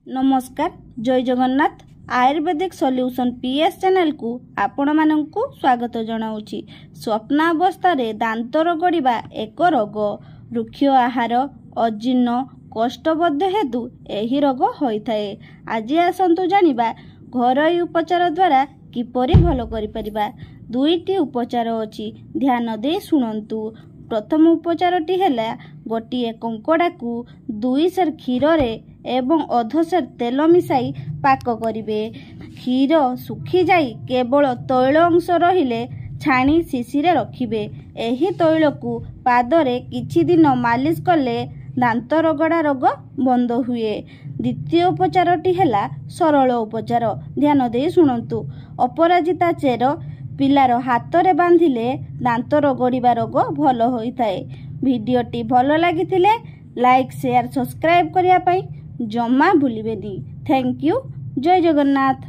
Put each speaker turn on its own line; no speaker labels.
नमस्कार जय Jagannath Ayurvedic solution PS channel को आपण मानंकु स्वागत जनाऊँगी। स्वप्नावस्था दांतर गड़िबा एक रोग रुक्ष आहार अजीर्ण कष्टबद्ध हेतु एही रोग होइथाए। आज आसंतु जानिबा घरोई उपचार द्वारा किपरि भलो करि परिबा। दुईटी उपचार अछि, ध्यान दे सुनंतु। प्रथम उपचारटी हैला गोटिए कंकड़ा को 2 सेर क्षीर रे एवं अध सेर तेल मिसाई पाक करिवे। क्षीर सुखी जाई केवल तैल अंश रहिले छाणी शिशिरे रखिबे। एही तैल को पादरे किछि दिन मालिश कले दांत रगड़ा रोग बंद हुए। द्वितीय उपचारटी हैला सरल उपचार, ध्यान दे सुनंतु। अपराजिता चेर पिलार हाथ रे बांधिले दांत रगड़िबा रोग भलो होइथाए। भिडियोटी भलो लागिथिले लाइक शेयर सब्सक्राइब करिया पई जम्मा भूलिबेनी। Thank you. जय जगन्नाथ।